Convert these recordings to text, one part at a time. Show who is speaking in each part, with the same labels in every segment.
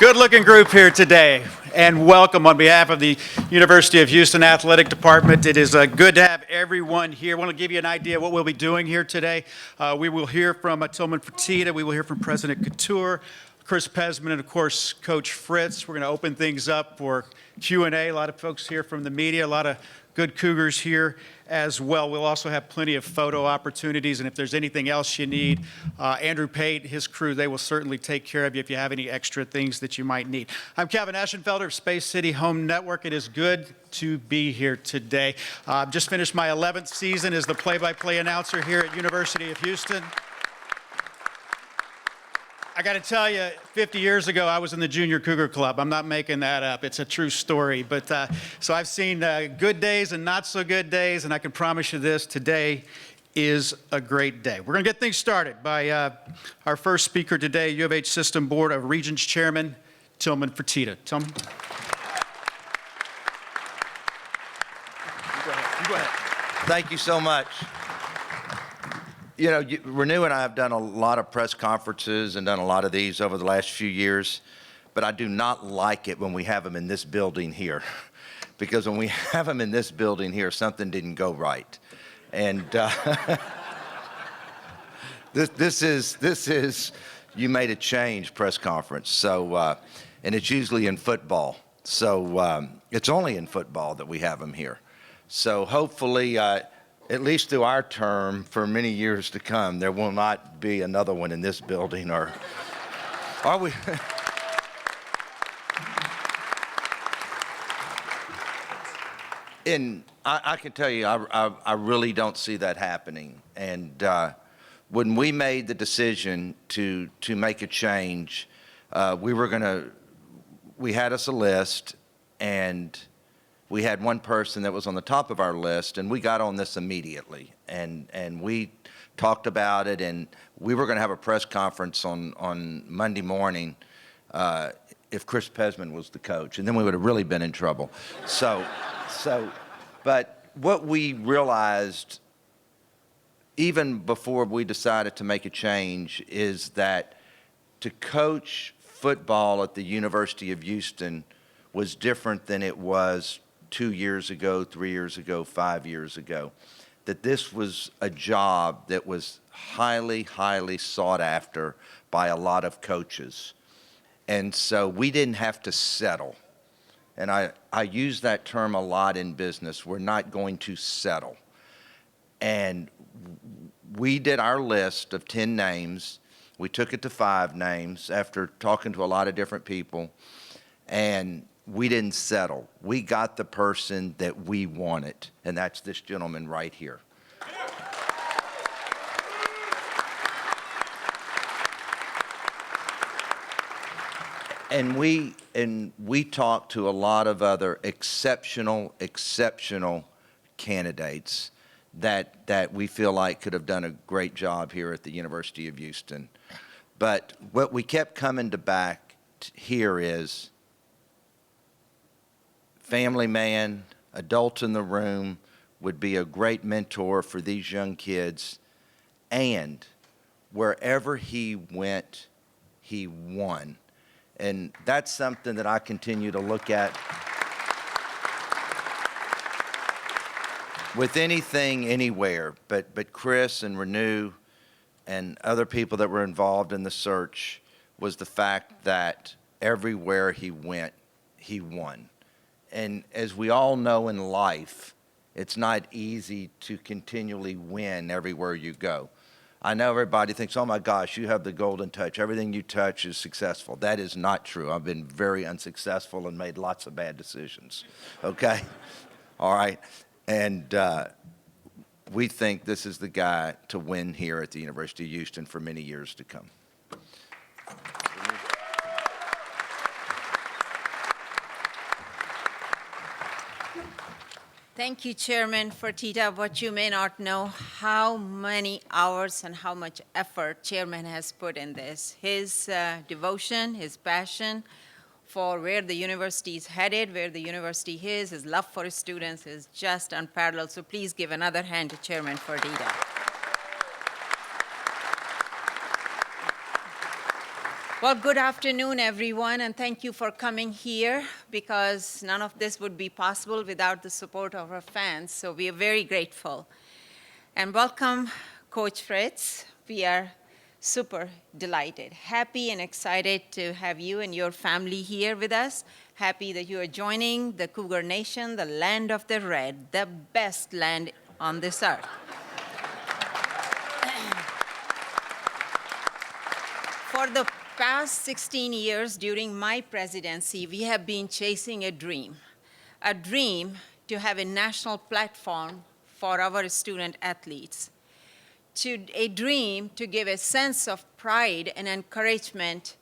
Speaker 1: Good-looking group here today, and welcome on behalf of the University of Houston Athletic Department. It is good to have everyone here. I want to give you an idea of what we'll be doing here today. We will hear from Tilman Fertitta. We will hear from President Khator, Chris Pezman, and of course, Coach Fritz. We're going to open things up for Q&A. A lot of folks here from the media, a lot of good Cougars here as well. We'll also have plenty of photo opportunities, and if there's anything else you need, Andrew Pate, his crew, they will certainly take care of you if you have any extra things that you might need. I'm Kevin Eschenfelder of Space City Home Network. It is good to be here today. Just finished my 11th season as the play-by-play announcer here at University of Houston. I got to tell you, 50 years ago, I was in the Junior Cougar Club. I'm not making that up. It's a true story. But so I've seen good days and not so good days, and I can promise you this, today is a great day. We're going to get things started by our first speaker today, U of H System Board of Regents Chairman, Tilman Fertitta. Tilman? You go ahead.
Speaker 2: Thank you so much. You know, Renu and I have done a lot of press conferences and done a lot of these over the last few years, but I do not like it when we have them in this building here, because when we have them in this building here, something didn't go right. And this is you made a change press conference. So, and it's usually in football. So it's only in football that we have them here. So hopefully, at least through our term, for many years to come, there will not be another one in this building, or are we? And I can tell you, I really don't see that happening. And when we made the decision to make a change, we had us a list, and we had one person that was on the top of our list, and we got on this immediately. And we talked about it, and we were going to have a press conference on Monday morning if Chris Pezman was the coach, and then we would have really been in trouble. But what we realized, even before we decided to make a change, is that to coach football at the University of Houston was different than it was 2 years ago, 3 years ago, 5 years ago. That this was a job that was highly, highly sought after by a lot of coaches. And so we didn't have to settle. And I use that term a lot in business. We're not going to settle. And we did our list of 10 names. We took it to 5 names after talking to a lot of different people. And we didn't settle. We got the person that we wanted, and that's this gentleman right here. And we talked to a lot of other exceptional candidates that we feel like could have done a great job here at the University of Houston. But what we kept coming to back here is family man, adult in the room, would be a great mentor for these young kids. And wherever he went, he won. And that's something that I continue to look at with anything, anywhere. But Chris and Renu and other people that were involved in the search was the fact that everywhere he went, he won. And as we all know in life, it's not easy to continually win everywhere you go. I know everybody thinks, oh my gosh, you have the golden touch. Everything you touch is successful. That is not true. I've been very unsuccessful and made lots of bad decisions, okay? All right? And we think this is the guy to win here at the University of Houston for many years to come.
Speaker 3: Thank you, Chairman Fertitta. What you may not know, how many hours and how much effort Chairman has put in this. His devotion, his passion for where the university is headed, where the university is, his love for his students is just unparalleled. So please give another hand to Chairman Fertitta. Well, good afternoon, everyone, and thank you for coming here because none of this would be possible without the support of our fans, so we are very grateful. And welcome, Coach Fritz. We are super delighted, happy and excited to have you and your family here with us. Happy that you are joining the Cougar Nation, the land of the red, the best land on this earth. For the past 16 years during my presidency, we have been chasing a dream to have a national platform for our student athletes, a dream to give a sense of pride and encouragement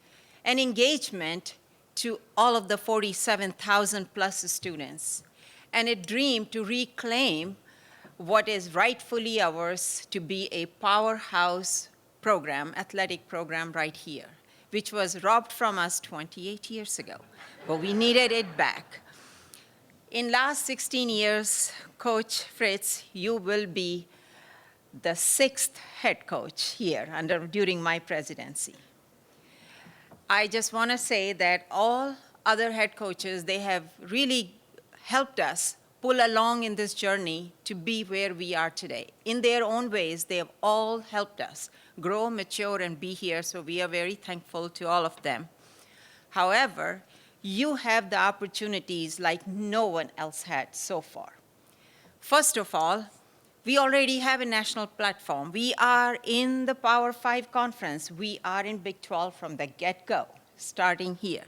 Speaker 3: and engagement to all of the 47,000 plus students, and a dream to reclaim what is rightfully ours to be a powerhouse program, athletic program right here, which was robbed from us 28 years ago, but we needed it back. In last 16 years, Coach Fritz, you will be the 6th head coach here during my presidency. I just want to say that all other head coaches, they have really helped us pull along in this journey to be where we are today. In their own ways, they have all helped us grow, mature, and be here, so we are very thankful to all of them. However, you have the opportunities like no one else had so far. First of all, we already have a national platform. We are in the Power 5 conference. We are in Big 12 from the get-go, starting here.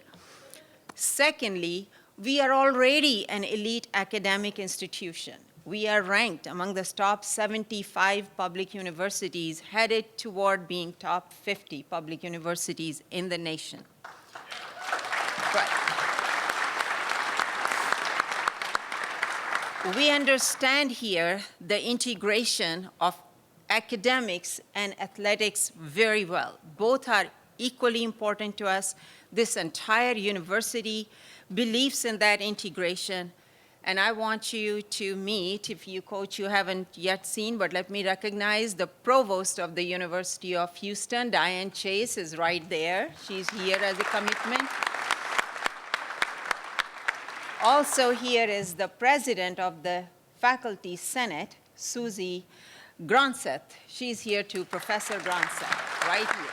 Speaker 3: Secondly, we are already an elite academic institution. We are ranked among the top 75 public universities, headed toward being top 50 public universities in the nation. Right. We understand here the integration of academics and athletics very well. Both are equally important to us. This entire university believes in that integration. And I want you to meet, if you coach you haven't yet seen, but let me recognize the provost of the University of Houston, Diane Chase, is right there. She's here as a commitment. Also here is the president of the Faculty Senate, Susie Gronseth. She's here too, Professor Gronseth, right here.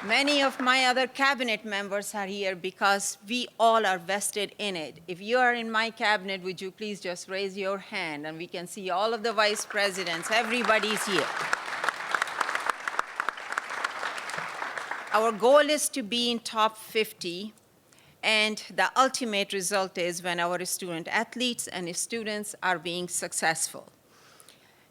Speaker 3: Many of my other cabinet members are here because we all are vested in it. If you are in my cabinet, would you please just raise your hand, and we can see all of the vice presidents. Everybody's here. Our goal is to be in top 50, and the ultimate result is when our student athletes and students are being successful.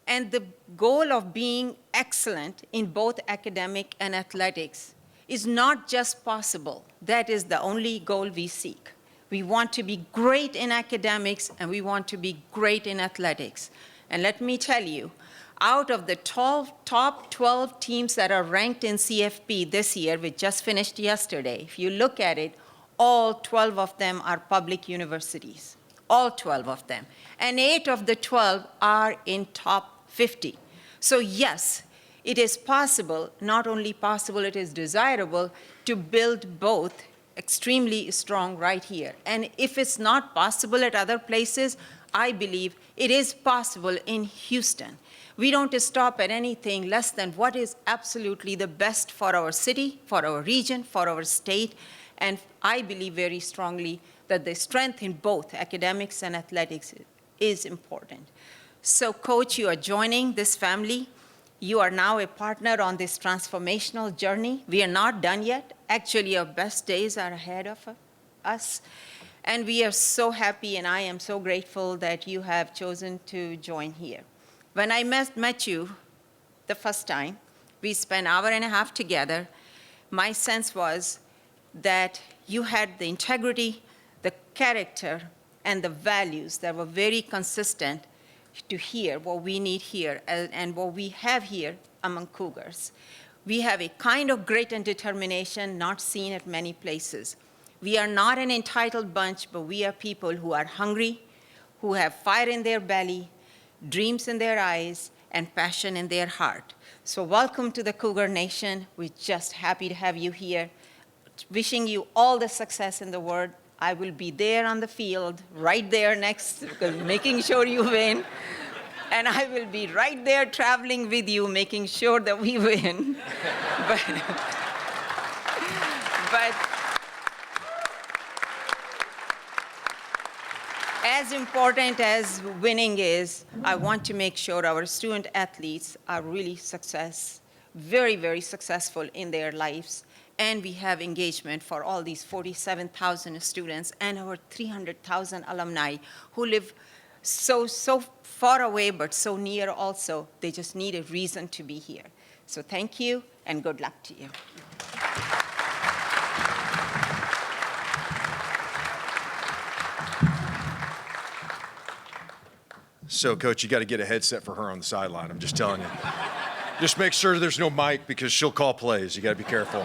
Speaker 3: And the goal of being excellent in both academic and athletics is not just possible. That is the only goal we seek. We want to be great in academics, and we want to be great in athletics. And let me tell you, out of the top 12 teams that are ranked in CFP this year, which just finished yesterday, if you look at it, all 12 of them are public universities, all 12 of them. And 8 of the 12 are in top 50. So yes, it is possible, not only possible, it is desirable to build both extremely strong right here. And if it's not possible at other places, I believe it is possible in Houston. We don't stop at anything less than what is absolutely the best for our city, for our region, for our state. And I believe very strongly that the strength in both academics and athletics is important. So, Coach, you are joining this family. You are now a partner on this transformational journey. We are not done yet. Actually, our best days are ahead of us. And we are so happy, and I am so grateful that you have chosen to join here. When I met you the first time, we spent an hour and a half together. My sense was that you had the integrity, the character, and the values that were very consistent to hear what we need here and what we have here among Cougars. We have a kind of grit and determination not seen at many places. We are not an entitled bunch, but we are people who are hungry, who have fire in their belly, dreams in their eyes, and passion in their heart. So welcome to the Cougar Nation. We're just happy to have you here. Wishing you all the success in the world. I will be there on the field, right there next, because making sure you win. And I will be right there traveling with you, making sure that we win. but as important as winning is, I want to make sure our student athletes are really very, very successful in their lives. And we have engagement for all these 47,000 students and our 300,000 alumni who live so far away, but so near also. They just need a reason to be here. So thank you, and good luck to you.
Speaker 4: So, Coach, you got to get a headset for her on the sideline. I'm just telling you. Just make sure there's no mic because she'll call plays. You got to be careful.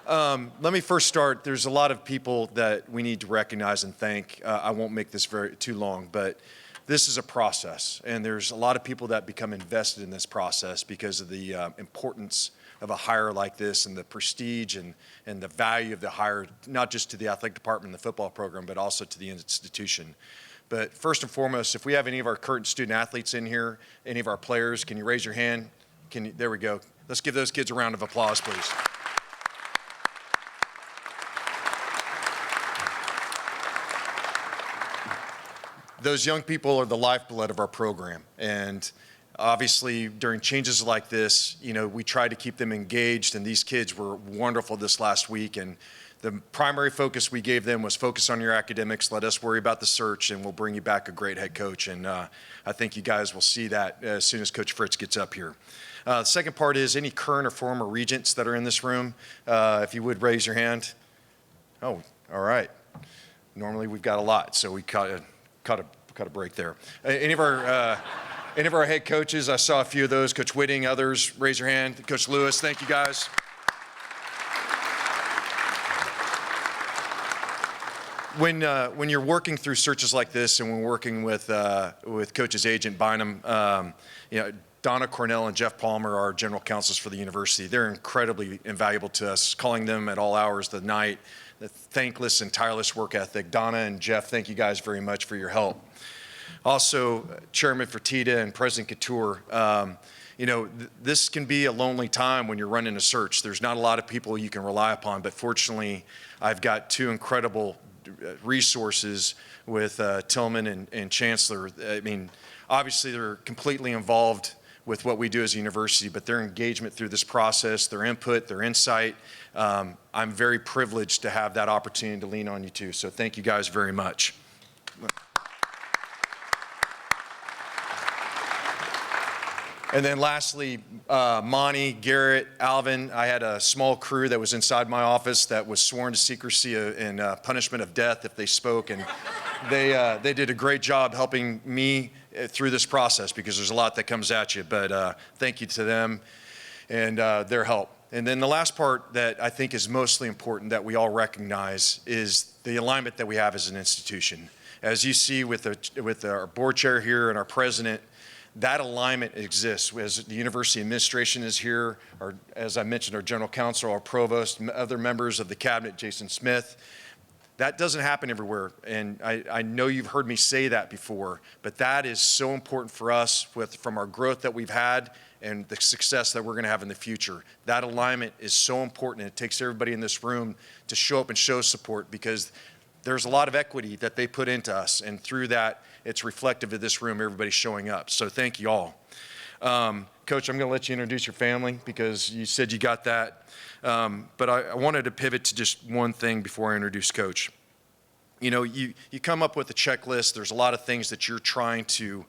Speaker 4: Let me first start. There's a lot of people that we need to recognize and thank. I won't make this too long, but this is a process, and there's a lot of people that become invested in this process because of the importance of a hire like this and the prestige and the value of the hire, not just to the athletic department and the football program, but also to the institution. But first and foremost, if we have any of our current student athletes in here, any of our players, can you raise your hand? There we go. Let's give those kids a round of applause, please. Those young people are the lifeblood of our program. And obviously, during changes like this, we try to keep them engaged, and these kids were wonderful this last week. And the primary focus we gave them was focus on your academics, let us worry about the search, and we'll bring you back a great head coach. And I think you guys will see that as soon as Coach Fritz gets up here. The second part is any current or former Regents that are in this room, if you would raise your hand. Oh, all right. Normally we've got a lot, so we caught a break there. Any of our head coaches, I saw a few of those. Coach Whitting, others, raise your hand. Coach Lewis, thank you guys. When you're working through searches like this, and when we're working with Coach's agent Bynum, Donna Cornell and Jeff Palmer are general counsels for the university. They're incredibly invaluable to us, calling them at all hours of the night. The thankless and tireless work ethic. Donna and Jeff, thank you guys very much for your help. Also, Chairman Fertitta and President Khator, this can be a lonely time when you're running a search. There's not a lot of people you can rely upon, but fortunately, I've got two incredible resources with Tilman and Chancellor. I mean, obviously, they're completely involved with what we do as a university, but their engagement through this process, their input, their insight, I'm very privileged to have that opportunity to lean on you too. So thank you guys very much. And then lastly, Monty, Garrett, Alvin, I had a small crew that was inside my office that was sworn to secrecy and punishment of death if they spoke. And they did a great job helping me through this process because there's a lot that comes at you. But thank you to them and their help. And then the last part that I think is mostly important that we all recognize is the alignment that we have as an institution. As you see with our board chair here and our president, that alignment exists. As the university administration is here, or as I mentioned, our general counsel, our provost, other members of the cabinet, Jason Smith. That doesn't happen everywhere, and I know you've heard me say that before, but that is so important for us from our growth that we've had and the success that we're going to have in the future. That alignment is so important, and it takes everybody in this room to show up and show support because there's a lot of equity that they put into us, and through that, it's reflective of this room, everybody showing up. So thank you all. Coach, I'm going to let you introduce your family because you said you got that. But I wanted to pivot to just one thing before I introduce Coach. You come up with a checklist. There's a lot of things that you're trying to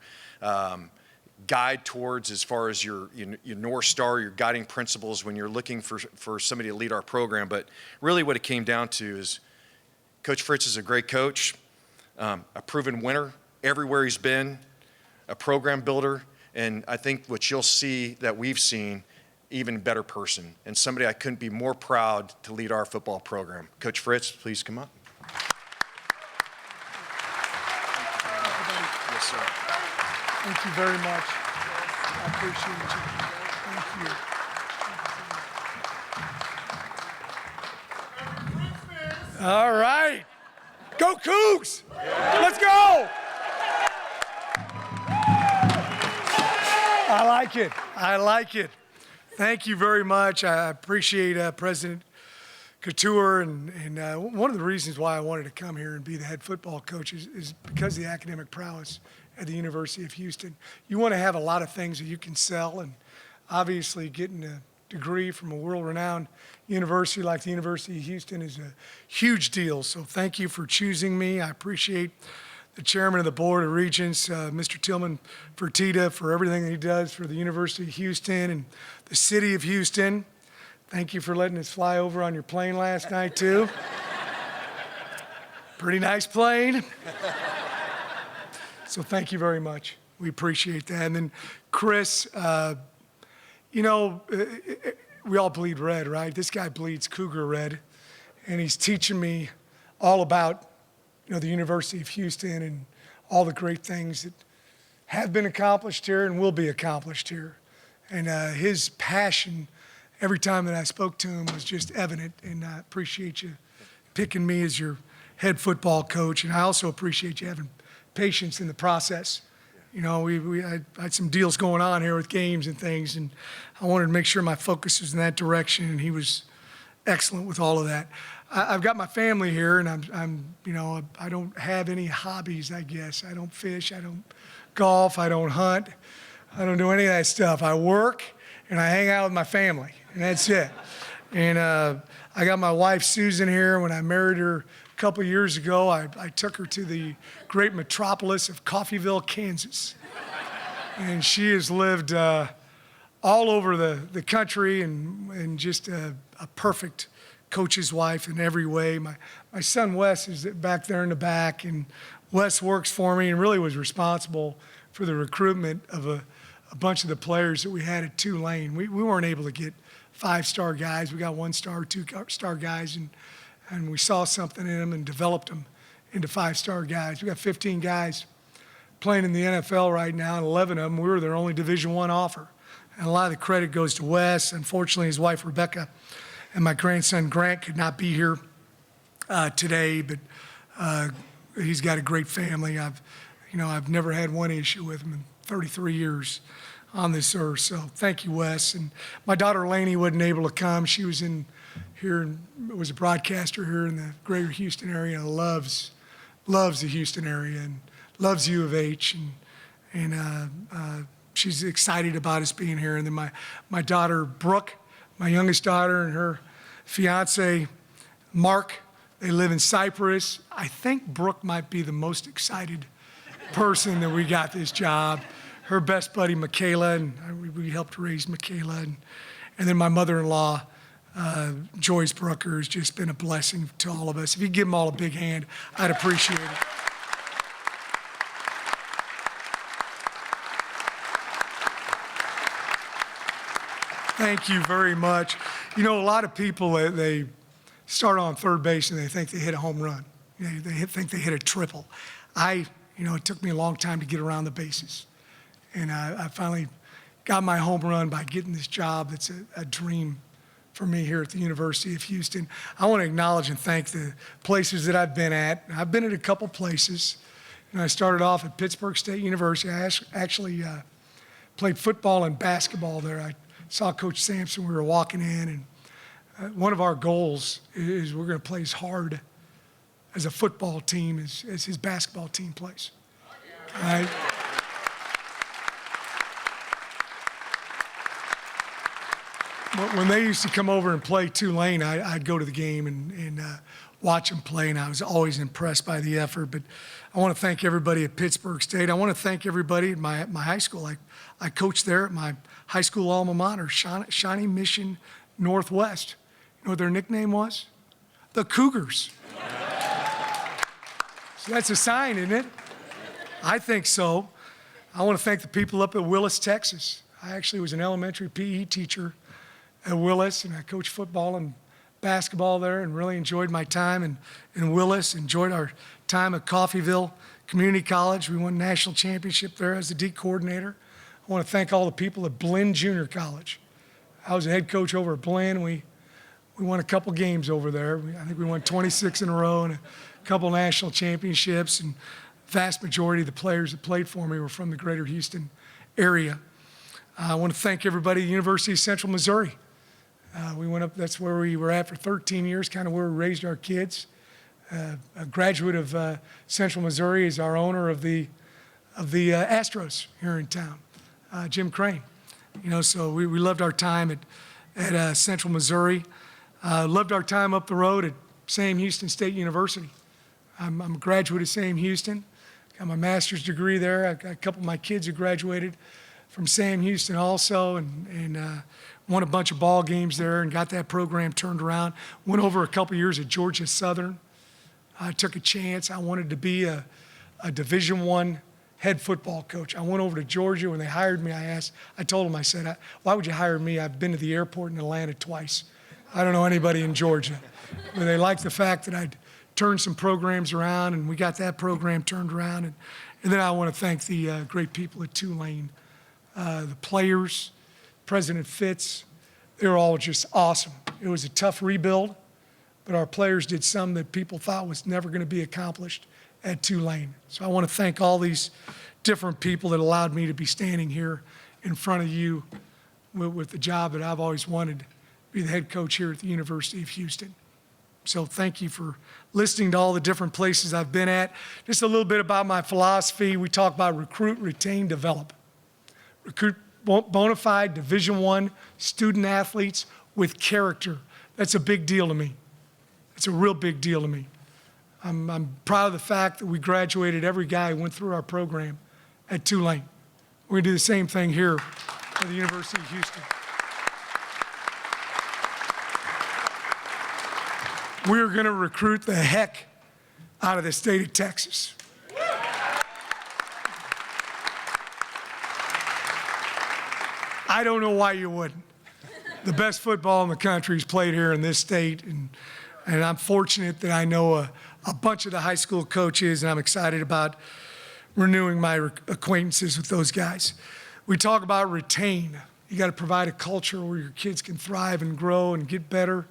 Speaker 4: guide towards as far as your North Star, your guiding principles when you're looking for somebody to lead our program. But really what it came down to is Coach Fritz is a great coach, a proven winner everywhere he's been, a program builder, and I think what you'll see that we've seen, even better person, and somebody I couldn't be more proud to lead our football program. Coach Fritz, please come up.
Speaker 5: Yes, sir. Thank you very much. I appreciate you. Thank you. All right. Go Cougs! Let's go! I like it. I like it. Thank you very much. I appreciate President Khator, and one of the reasons why I wanted to come here and be the head football coach is because of the academic prowess at the University of Houston. You want to have a lot of things that you can sell, and obviously getting a degree from a world-renowned university like the University of Houston is a huge deal. So thank you for choosing me. I appreciate the chairman of the board of Regents, Mr. Tilman, Fertitta, for everything that he does for the University of Houston and the city of Houston. Thank you for letting us fly over on your plane last night, too. Pretty nice plane. So thank you very much. We appreciate that. And then Chris, you know, we all bleed red, right? This guy bleeds cougar red, and he's teaching me all about, you know, the University of Houston and all the great things that have been accomplished here and will be accomplished here. And his passion, every time that I spoke to him, was just evident, and I appreciate you picking me as your head football coach, and I also appreciate you having patience in the process. You know, I had some deals going on here with games and things, and I wanted to make sure my focus was in that direction, and he was excellent with all of that. I've got my family here, and I'm, you know, I don't have any hobbies, I guess. I don't fish, I don't golf, I don't hunt, I don't do any of that stuff. I work, and I hang out with my family, and that's it. And I got my wife, Susan, here. When I married her a couple of years ago, I took her to the great metropolis of Coffeyville, Kansas. And she has lived all over the country and just a perfect coach's wife in every way. My son Wes is back there in the back, and Wes works for me and really was responsible for the recruitment of a bunch of the players that we had at Tulane. We weren't able to get 5-star guys. We got 1-star, 2-star guys, and we saw something in them and developed them into 5-star guys. We got 15 guys playing in the NFL right now, and 11 of them, we were their only Division I offer. And a lot of the credit goes to Wes. Unfortunately, his wife, Rebecca, and my grandson, Grant, could not be here today, but he's got a great family. I've never had one issue with him in 33 years on this earth. So thank you, Wes. And my daughter Lainey wasn't able to come. She was in here and was a broadcaster here in the greater Houston area and loves the Houston area and loves U of H. And she's excited about us being here. And then my daughter Brooke, my youngest daughter, and her fiance Mark, they live in Cyprus. I think Brooke might be the most excited person that we got this job. Her best buddy, Michaela, and we helped raise Michaela. And then my mother-in-law, Joyce Brooker, has just been a blessing to all of us. If you give them all a big hand, I'd appreciate it. Thank you very much. You know, a lot of people, they start on third base and they think they hit a home run. They think they hit a triple. It took me a long time to get around the bases. And I finally got my home run by getting this job that's a dream for me here at the University of Houston. I want to acknowledge and thank the places that I've been at. I've been at a couple places. I started off at Pittsburgh State University. I actually played football and basketball there. I saw Coach Sampson. We were walking in, and one of our goals is we're going to play as hard as a football team as his basketball team plays. All right? When they used to come over and play Tulane, I'd go to the game and watch them play, and I was always impressed by the effort. But I want to thank everybody at Pittsburgh State. I want to thank everybody at my high school. I coached there at my high school alma mater, Shawnee Mission Northwest. You know what their nickname was? The Cougars. So that's a sign, isn't it? I think so. I want to thank the people up at Willis, Texas. I actually was an elementary PE teacher at Willis, and I coached football and basketball there and really enjoyed my time in Willis, enjoyed our time at Coffeyville Community College. We won national championship there as the D coordinator. I want to thank all the people at Blinn Junior College. I was a head coach over at Blinn. We won a couple games over there. I think we won 26 in a row and a couple national championships. And vast majority of the players that played for me were from the greater Houston area. I want to thank everybody at the University of Central Missouri. We went up, that's where we were at for 13 years, kind of where we raised our kids. A graduate of Central Missouri is our owner of the Astros here in town, Jim Crane. You know, so we loved our time at Central Missouri. Loved our time up the road at Sam Houston State University. I'm a graduate of Sam Houston. Got my master's degree there. I got a couple of my kids who graduated from Sam Houston also, and won a bunch of ball games there and got that program turned around. Went over a couple years at Georgia Southern. I took a chance. I wanted to be a Division I head football coach. I went over to Georgia. When they hired me, I told them, I said, why would you hire me? I've been to the airport in Atlanta twice. I don't know anybody in Georgia. But they liked the fact that I'd turned some programs around, and we got that program turned around. And then I want to thank the great people at Tulane, the players, President Fitz. They were all just awesome. It was a tough rebuild, but our players did some that people thought was never going to be accomplished at Tulane. So I want to thank all these different people that allowed me to be standing here in front of you with the job that I've always wanted, to be the head coach here at the University of Houston. So thank you for listening to all the different places I've been at. Just a little bit about my philosophy. We talk about recruit, retain, develop. Recruit bona fide Division I student athletes with character. That's a big deal to me. It's a real big deal to me. I'm proud of the fact that we graduated every guy who went through our program at Tulane. We're going to do the same thing here at the University of Houston. We're going to recruit the heck out of the state of Texas. I don't know why you wouldn't. The best football in the country is played here in this state, and I'm fortunate that I know a bunch of the high school coaches, and I'm excited about renewing my acquaintances with those guys. We talk about retain. You got to provide a culture where your kids can thrive and grow and get better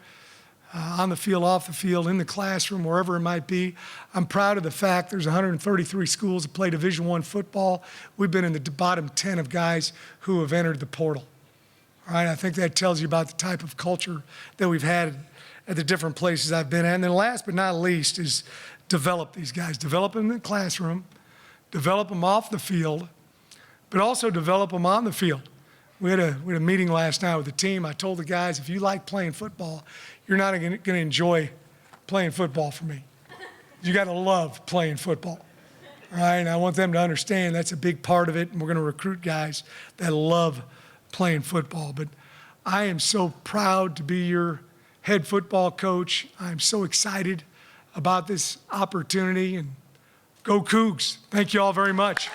Speaker 5: on the field, off the field, in the classroom, wherever it might be. I'm proud of the fact there's 133 schools that play Division I football. We've been in the bottom 10 of guys who have entered the portal. All right, I think that tells you about the type of culture that we've had at the different places I've been at. And then last but not least is develop these guys. Develop them in the classroom, develop them off the field, but also develop them on the field. We had a meeting last night with the team. I told the guys, if you like playing football, you're not going to enjoy playing football for me. You got to love playing football. All right, and I want them to understand that's a big part of it, and we're going to recruit guys that love playing football. But I am so proud to be your head football coach. I'm so excited about this opportunity, and go Cougs. Thank you all very much.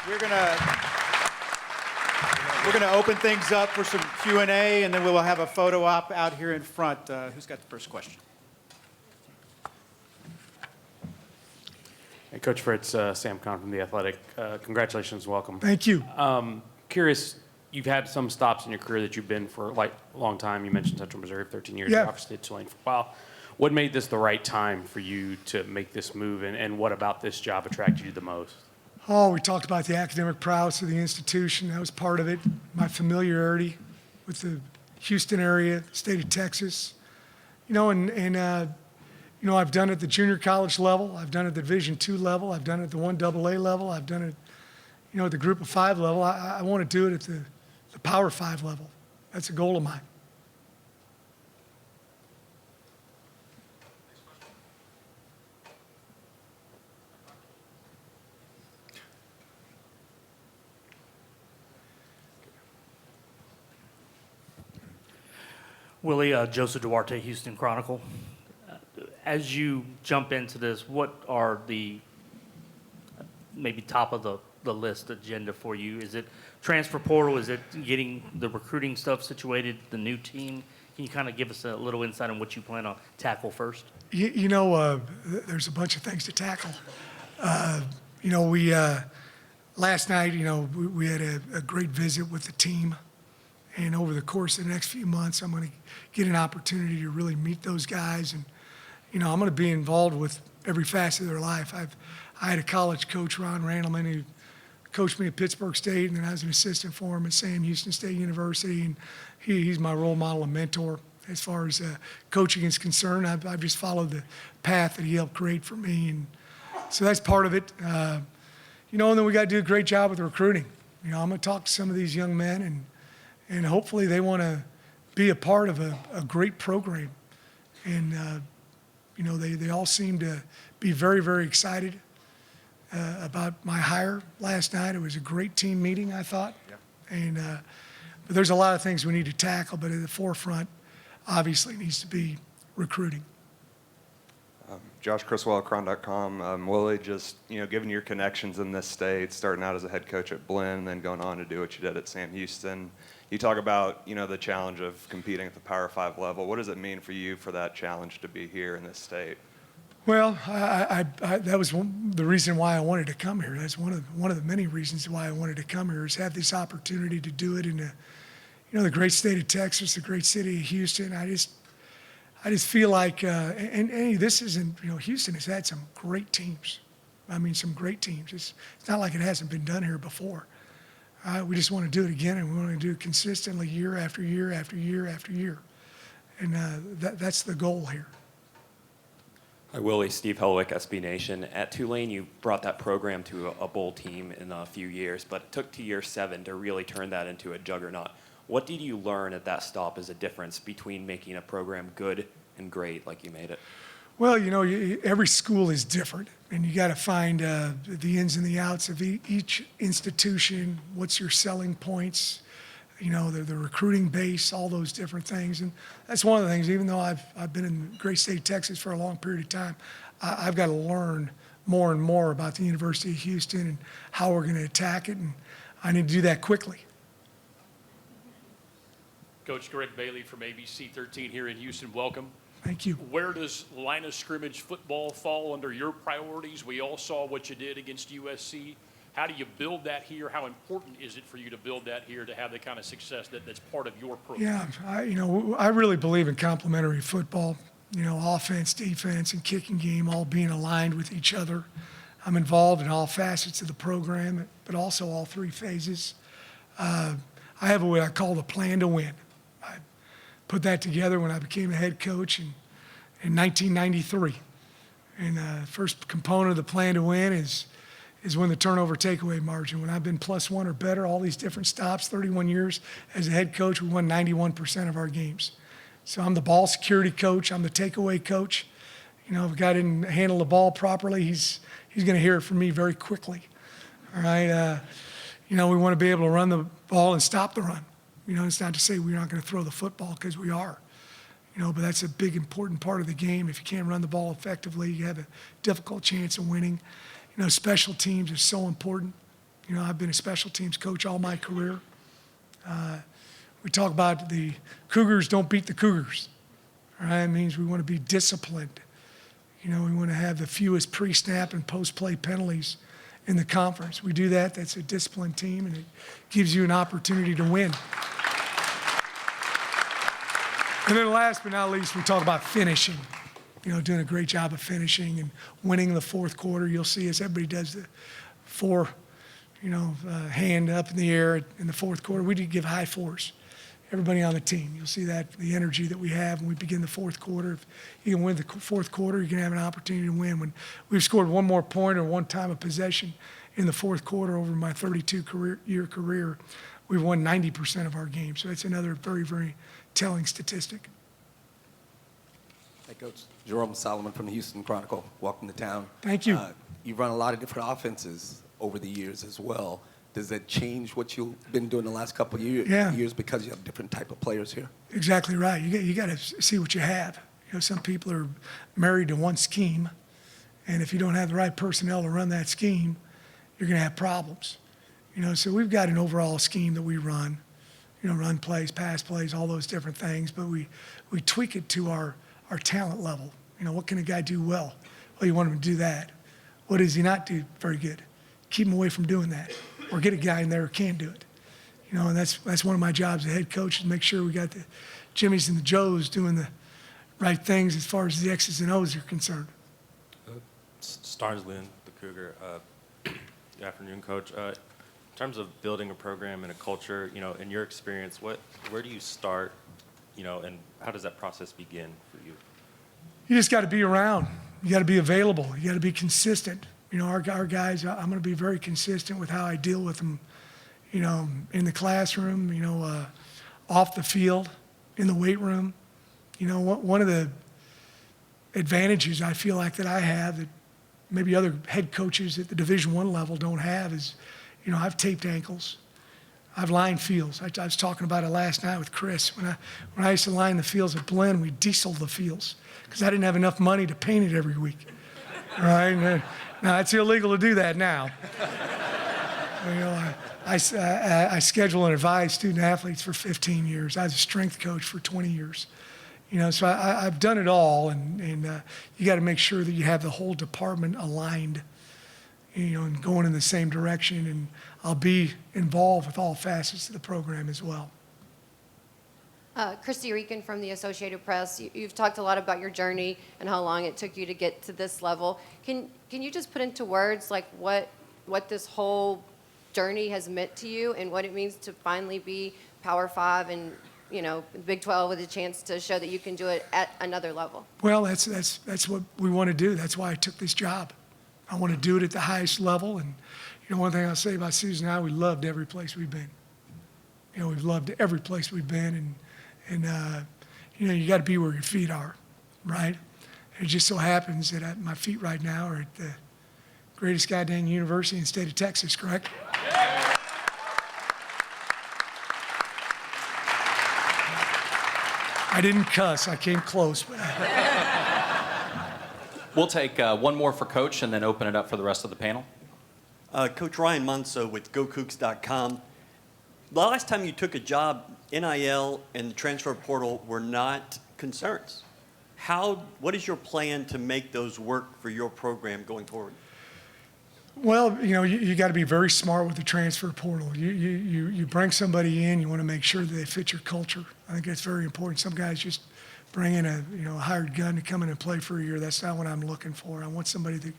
Speaker 1: We're gonna open things up for some Q&A, and then we will have a photo op out here in front. Who's got the first question?
Speaker 6: Hey, Coach Fritz, Sam Kahn from The Athletic. Congratulations, welcome.
Speaker 5: Thank you.
Speaker 6: Curious, you've had some stops in your career that you've been for like a long time. You mentioned Central Missouri for 13 years.
Speaker 5: Yeah.
Speaker 6: You're obviously at Tulane for a while. What made this the right time for you to make this move, and what about this job attracted you the most?
Speaker 5: Oh, we talked about the academic prowess of the institution. That was part of it. My familiarity with the Houston area, state of Texas. You know, I've done it at the junior college level. I've done it at the Division II level. I've done it at the 1AA level. I've done it, at the Group of 5 level. I want to do it at the Power 5 level. That's a goal of mine.
Speaker 7: Willie, Joseph Duarte, Houston Chronicle. As you jump into this, what are the maybe top of the list agenda for you? Is it transfer portal? Is it getting the recruiting stuff situated, the new team? Can you kind of give us a little insight on what you plan on tackle first?
Speaker 5: There's a bunch of things to tackle. You know, last night, you know, we had a great visit with the team. And over the course of the next few months, I'm going to get an opportunity to really meet those guys. And, you know, I'm going to be involved with every facet of their life. I had a college coach, Ron Randleman, who coached me at Pittsburgh State, and then I was an assistant for him at Sam Houston State University. And he's my role model and mentor as far as coaching is concerned. I've just followed the path that he helped create for me. And so that's part of it. You know, and then we got to do a great job with recruiting. You know, I'm going to talk to some of these young men, and hopefully they want to be a part of a great program. And, you know, they all seem to be very, very excited about my hire last night. It was a great team meeting, I thought. Yeah. And but there's a lot of things we need to tackle, but at the forefront, obviously, needs to be recruiting.
Speaker 8: Josh Criswell, Cron.com. Willie, just, you know, given your connections in this state, starting out as a head coach at Blinn, then going on to do what you did at Sam Houston, you talk about, you know, the challenge of competing at the Power 5 level. What does it mean for you for that challenge to be here in this state? Well,
Speaker 5: that was the reason why I wanted to come here. That's one of the many reasons why I wanted to come here, is have this opportunity to do it in the great state of Texas, the great city of Houston. I just feel like, and this isn't, you know, Houston has had some great teams. I mean, some great teams. It's not like it hasn't been done here before. We just want to do it again, and we want to do it consistently year after year after year after year. And that's the goal here.
Speaker 9: Hi, Willie. Steve Helwick, SB Nation. At Tulane, you brought that program to a bowl team in a few years, but it took to year 7 to really turn that into a juggernaut. What did you learn at that stop as a difference between making a program good and great like you made it?
Speaker 5: Well, you know, every school is different, and you got to find the ins and the outs of each institution. What's your selling points? You know, the recruiting base, all those different things. And that's one of the things, even though I've been in the great state of Texas for a long period of time, I've got to learn more and more about the University of Houston and how we're going to attack it, and I need to do that quickly.
Speaker 10: Coach Greg Bailey from ABC 13 here in Houston, welcome.
Speaker 5: Thank you.
Speaker 10: Where does line of scrimmage football fall under your priorities? We all saw what you did against USC. How do you build that here? How important is it for you to build that here to have the kind of success that's part of your program?
Speaker 5: Yeah, I really believe in complementary football. You know, offense, defense, and kicking game all being aligned with each other. I'm involved in all facets of the program, but also all 3 phases. I have what I call the plan to win. I put that together when I became a head coach in 1993. And the first component of the plan to win is win the turnover takeaway margin. When I've been +1 or better, all these different stops, 31 years as a head coach, we won 91% of our games. So I'm the ball security coach. I'm the takeaway coach. You know, if a guy didn't handle the ball properly, he's going to hear it from me very quickly. All right. You know, we want to be able to run the ball and stop the run. You know, it's not to say we're not going to throw the football, because we are. You know, but that's a big, important part of the game. If you can't run the ball effectively, you have a difficult chance of winning. You know, special teams is so important. You know, I've been a special teams coach all my career. We talk about the Cougars don't beat the Cougars. All right, it means we want to be disciplined. You know, we want to have the fewest pre-snap and post-play penalties in the conference. We do that, that's a disciplined team, and it gives you an opportunity to win. And then last but not least, we talk about finishing. You know, doing a great job of finishing and winning the fourth quarter. You'll see us, everybody does the 4, hand up in the air in the fourth quarter. We do give high 4s. Everybody on the team. You'll see that, the energy that we have when we begin the fourth quarter. If you can win the fourth quarter, you're going to have an opportunity to win. When we've scored one more point or one time of possession in the fourth quarter over my 32-year career, we've won 90% of our games. So that's another very, very telling statistic.
Speaker 11: Hey, Coach. Jerome Solomon from the Houston Chronicle. Welcome to town.
Speaker 5: Thank you.
Speaker 11: You've run a lot of different offenses over the years as well. Does that change what you've been doing the last couple of years because you have different type of players here?
Speaker 5: Exactly right. You got to see what you have. You know, some people are married to one scheme, and if you don't have the right personnel to run that scheme, you're going to have problems. You know, so we've got an overall scheme that we run. You know, run plays, pass plays, all those different things, but we tweak it to our talent level. You know, what can a guy do well? Well, you want him to do that. What does he not do very good? keep them away from doing that, or get a guy in there who can do it. And that's one of my jobs as head coach, is make sure we got the Jimmies and the Joes doing the right things as far as the X's and O's are concerned.
Speaker 12: Starsley, the Cougar. Good afternoon, Coach. In terms of building a program and a culture, in your experience, where do you start, and how does that process begin for you?
Speaker 5: You just got to be around. You got to be available. You got to be consistent. Our guys, I'm going to be very consistent with how I deal with them, in the classroom, off the field, in the weight room. One of the advantages I feel like that I have that maybe other head coaches at the Division I level don't have is, I've taped ankles. I've lined fields. I was talking about it last night with Chris. When I used to line the fields at Blinn, we dieseled the fields because I didn't have enough money to paint it every week. All right? Now, it's illegal to do that now. I schedule and advise student athletes for 15 years. I was a strength coach for 20 years. So I've done it all, and you got to make sure that you have the whole department aligned, and going in the same direction. And I'll be involved with all facets of the program as well.
Speaker 13: Christy Reekin from the Associated Press. You've talked a lot about your journey and how long it took you to get to this level. Can you just put into words like what this whole journey has meant to you and what it means to finally be Power 5 and Big 12 with a chance to show that you can do it at another level?
Speaker 5: Well, that's what we want to do. That's why I took this job. I want to do it at the highest level. And one thing I'll say about Susan and I, we loved every place we've been. We've loved every place we've been, and you got to be where your feet are, right? It just so happens that my feet right now are at the greatest goddamn university in the state of Texas, correct? I didn't cuss. I came close. But
Speaker 14: We'll take one more for Coach and then open it up for the rest of the panel.
Speaker 15: Coach Ryan Munso with GoCooks.com. The last time you took a job, NIL and the transfer portal were not concerns. What is your plan to make those work for your program going forward?
Speaker 5: Well, you got to be very smart with the transfer portal. You bring somebody in, you want to make sure that they fit your culture. I think that's very important. Some guys just bring in a hired gun to come in and play for a year. That's not what I'm looking for. I want somebody to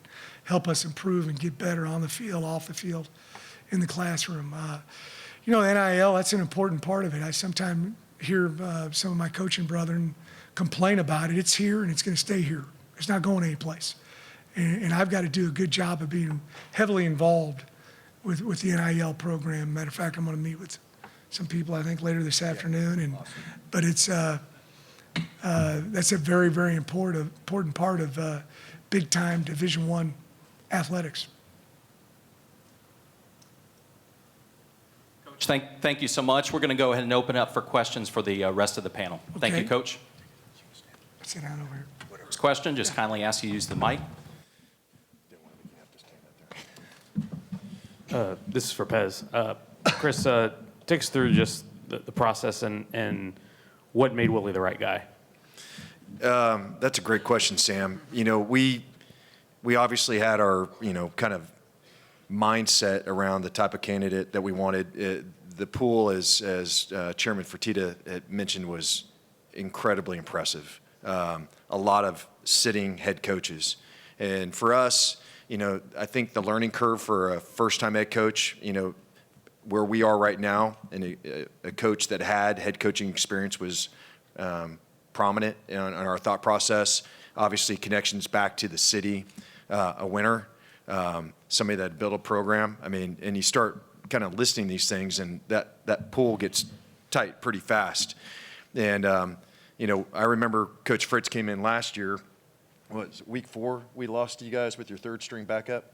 Speaker 5: help us improve and get better on the field, off the field, in the classroom. NIL, that's an important part of it. I sometimes hear some of my coaching brethren complain about it. It's here and it's going to stay here. It's not going anyplace. And I've got to do a good job of being heavily involved with the NIL program. Matter of fact, I'm going to meet with some people, I think, later this afternoon. But it's that's a very, very important part of big-time Division I athletics.
Speaker 14: Coach, thank you so much. We're going to go ahead and open up for questions for the rest of the panel. Thank you, Coach.
Speaker 5: Sit down over here.
Speaker 14: First question, just kindly ask you to use the mic.
Speaker 6: This is for Pez. Chris, take us through just the process and what made Willie the right guy.
Speaker 4: That's a great question, Sam. We obviously had our, kind of mindset around the type of candidate that we wanted. The pool, as Chairman Fertitta had mentioned, was incredibly impressive. A lot of sitting head coaches. And for us, I think the learning curve for a first-time head coach, where we are right now, and a coach that had head coaching experience was prominent in our thought process. Obviously, connections back to the city, a winner, somebody that built a program. And you start kind of listing these things, and that pool gets tight pretty fast. And, I remember Coach Fritz came in last year. What was it, week 4 we lost to you guys with your third string backup?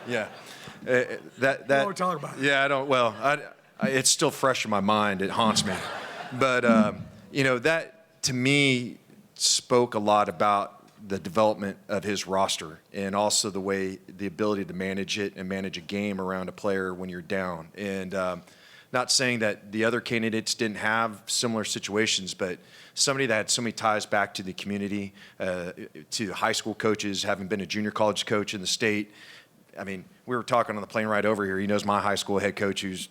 Speaker 4: Yeah. What
Speaker 5: are we talking about?
Speaker 4: Yeah, I don't. Well, it's still fresh in my mind. It haunts me. But that to me spoke a lot about the development of his roster and also the ability to manage it and manage a game around a player when you're down. And not saying that the other candidates didn't have similar situations, but somebody that had so many ties back to the community, to high school coaches, having been a junior college coach in the state, I mean, we were talking on the plane ride over here. He knows my high school head coach who's,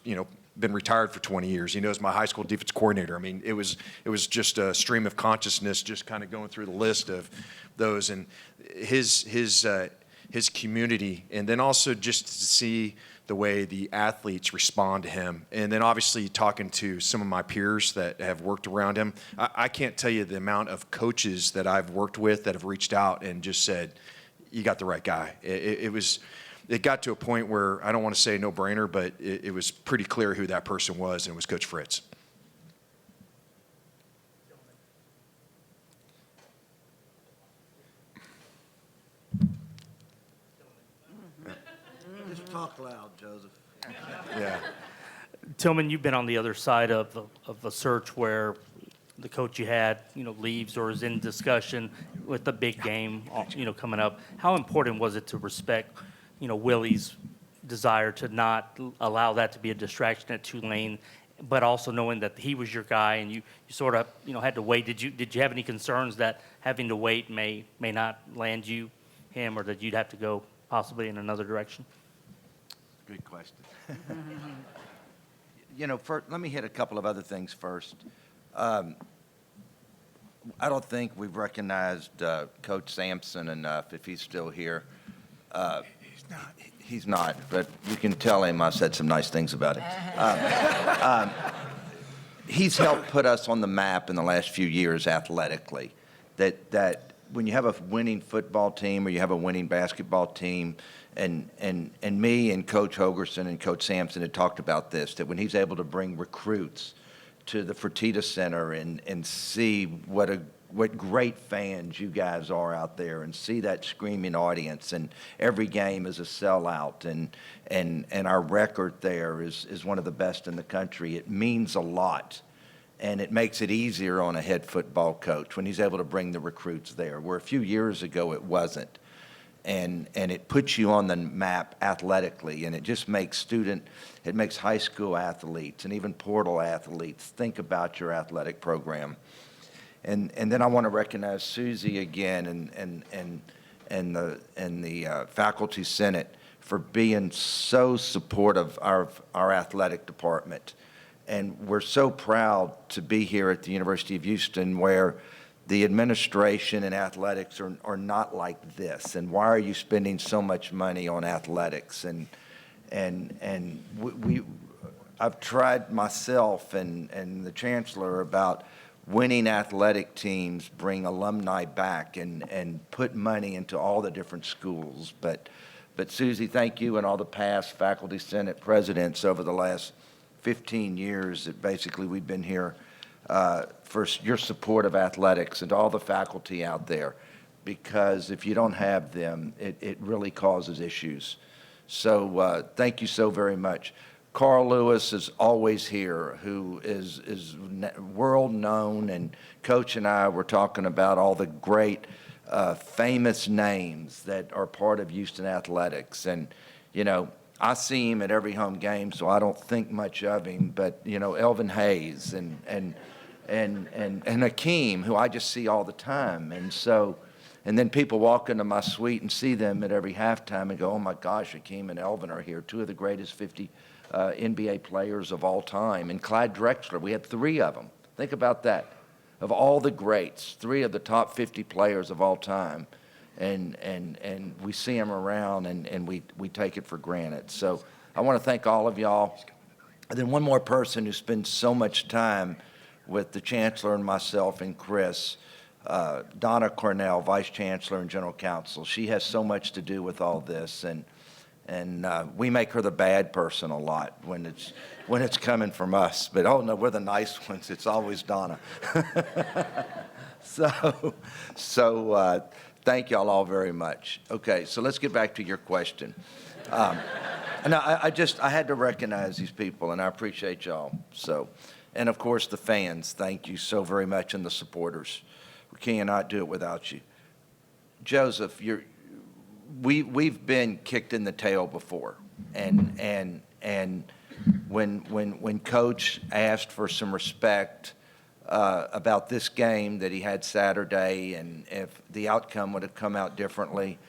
Speaker 4: been retired for 20 years. He knows my high school defense coordinator. I mean, it was just a stream of consciousness just kind of going through the list of those and his community, and then also just to see the way the athletes respond to him. And then obviously talking to some of my peers that have worked around him. I can't tell you the amount of coaches that I've worked with that have reached out and just said, you got the right guy. It got to a point where I don't want to say no-brainer, but it was pretty clear who that person was, and it was Coach Fritz.
Speaker 16: Just talk loud, Joseph.
Speaker 4: Yeah.
Speaker 7: Tilman, you've been on the other side of a search where the coach you had, leaves or is in discussion with the big game, coming up. How important was it to respect, Willie's desire to not allow that to be a distraction at Tulane, but also knowing that he was your guy and you sort of, had to wait? Did you have any concerns that having to wait may not land him, or that you'd have to go possibly in another direction?
Speaker 2: Good question. Let me hit a couple of other things first. I don't think we've recognized Coach Sampson enough, if he's still here. He's not, but you can tell him I said some nice things about him. He's helped put us on the map in the last few years athletically. That when you have a winning football team or you have a winning basketball team, and me and Coach Hogerson and Coach Sampson had talked about this, that when he's able to bring recruits to the Fertitta Center and see what great fans you guys are out there, and see that screaming audience, and every game is a sellout, and our record there is one of the best in the country. It means a lot, and it makes it easier on a head football coach when he's able to bring the recruits there, where a few years ago it wasn't. And it puts you on the map athletically, and it just makes high school athletes and even portal athletes think about your athletic program. And then I want to recognize Susie again and the faculty senate for being so supportive of our athletic department. And we're so proud to be here at the University of Houston, where the administration and athletics are not like this. And why are you spending so much money on athletics? I've tried myself and the chancellor about winning athletic teams bring alumni back and put money into all the different schools. But Susie, thank you and all the past faculty senate presidents over the last 15 years that basically we've been here, for your support of athletics, and to all the faculty out there, because if you don't have them, it really causes issues. So thank you so very much. Carl Lewis is always here, who is world known, and Coach and I were talking about all the great famous names that are part of Houston athletics. And, I see him at every home game, so I don't think much of him, but, Elvin Hayes and Hakeem, who I just see all the time. And then people walk into my suite and see them at every halftime and go, oh my gosh, Hakeem and Elvin are here, two of the greatest 50 NBA players of all time. And Clyde Drexler, we had three of them. Think about that. Of all the greats, three of the top 50 players of all time. And we see them around, and we take it for granted. So I want to thank all of y'all. And then one more person who spends so much time with the Chancellor and myself and Chris, Donna Cornell, Vice Chancellor and General Counsel. She has so much to do with all this, and we make her the bad person a lot when it's coming from us. But oh no, we're the nice ones. It's always Donna. So thank y'all all very much. Okay, so let's get back to your question. And I had to recognize these people, and I appreciate y'all. So, and of course the fans, thank you so very much, and the supporters. We cannot do it without you. Joseph, we've been kicked in the tail before, and when Coach asked for some respect about this game that he had Saturday, and if the outcome would have come out differently,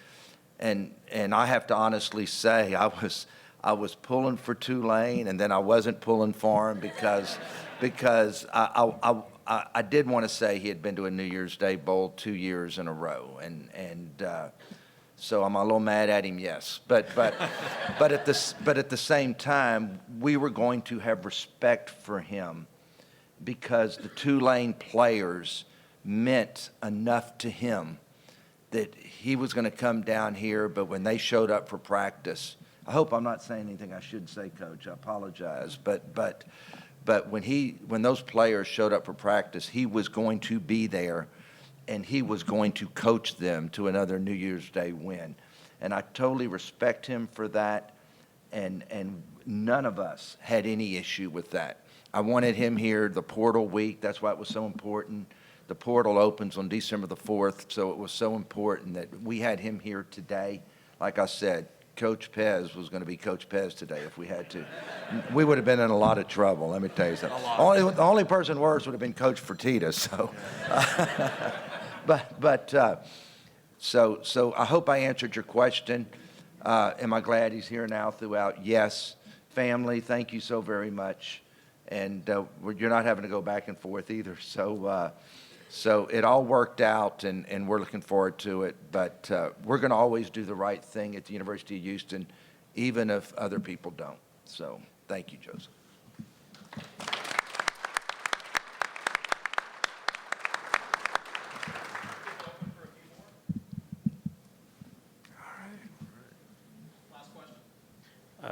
Speaker 2: and I have to honestly say, I was pulling for Tulane, and then I wasn't pulling for him because I did want to say he had been to a New Year's Day Bowl 2 years in a row, and so I'm a little mad at him, yes. But at the same time, we were going to have respect for him because the Tulane players meant enough to him that he was going to come down here, but when they showed up for practice, I hope I'm not saying anything I shouldn't say, Coach, I apologize, but when those players showed up for practice, he was going to be there, and he was going to coach them to another New Year's Day win. And I totally respect him for that, and none of us had any issue with that. I wanted him here the portal week. That's why it was so important. The portal opens on December the 4th, so it was so important that we had him here today. Like I said, Coach Pez was going to be Coach Pez today if we had to. We would have been in a lot of trouble, let me tell you something. The only person worse would have been Coach Fertitta, so. So I hope I answered your question. Am I glad he's here now throughout? Yes. Family, thank you so very much. And you're not having to go back and forth either. So it all worked out, and we're looking forward to it. But we're going to always do the right thing at the University of Houston, even if other people don't. So thank you, Joseph.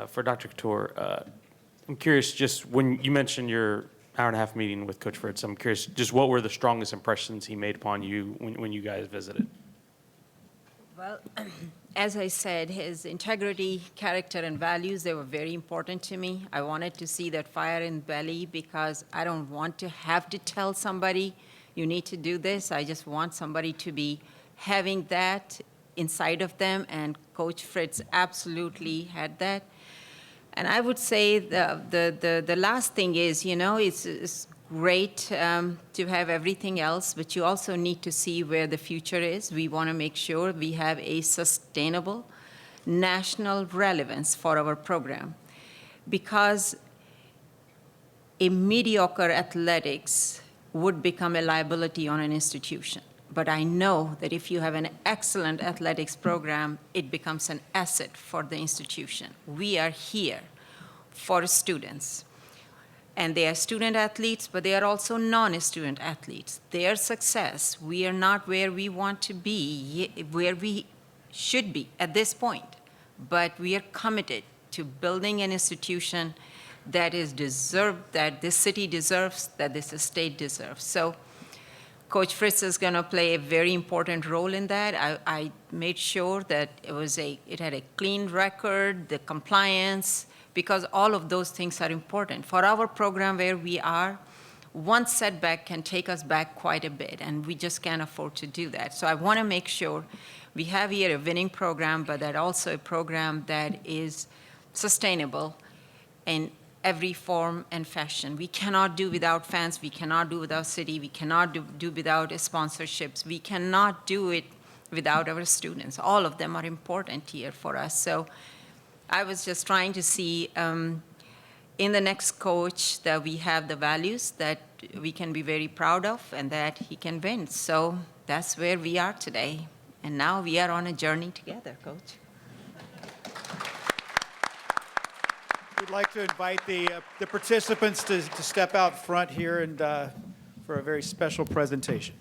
Speaker 6: For Dr. Khator, I'm curious, just when you mentioned your hour-and-a-half meeting with Coach Fritz, I'm curious, just what were the strongest impressions he made upon you when you guys visited?
Speaker 3: Well, as I said, his integrity, character, and values, they were very important to me. I wanted to see that fire in belly because I don't want to have to tell somebody, you need to do this. I just want somebody to be having that inside of them, and Coach Fritz absolutely had that. And I would say the last thing is, it's great to have everything else, but you also need to see where the future is. We want to make sure we have a sustainable national relevance for our program, because a mediocre athletics would become a liability on an institution. But I know that if you have an excellent athletics program, it becomes an asset for the institution. We are here for students. And they are student athletes, but they are also non-student athletes. Their success, we are not where we want to be, where we should be at this point. But we are committed to building an institution that is deserved, that this city deserves, that this state deserves. So Coach Fritz is going to play a very important role in that. I made sure that it had a clean record, the compliance, because all of those things are important. For our program where we are, one setback can take us back quite a bit, and we just can't afford to do that. So I want to make sure we have here a winning program, but that also a program that is sustainable in every form and fashion. We cannot do without fans. We cannot do without city. We cannot do without sponsorships. We cannot do it without our students. All of them are important here for us. So I was just trying to see in the next coach that we have the values that we can be very proud of and that he can win. So that's where we are today. And now we are on a journey together, Coach.
Speaker 1: We'd like to invite the participants to step out front here and for a very special presentation.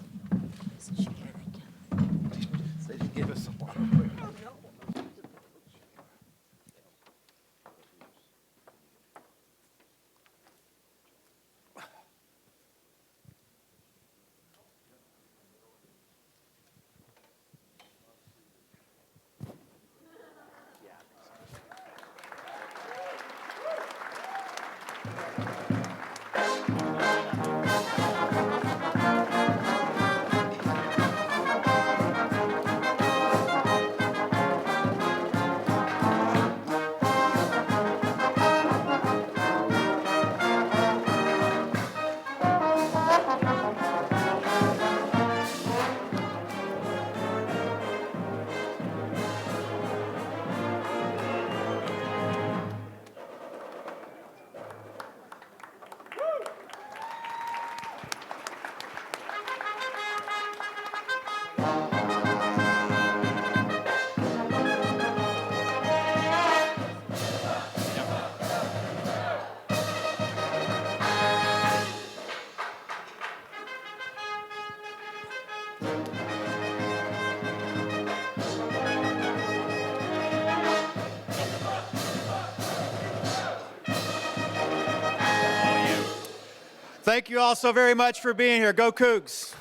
Speaker 1: Thank you all so very much for being here. Go Cougs.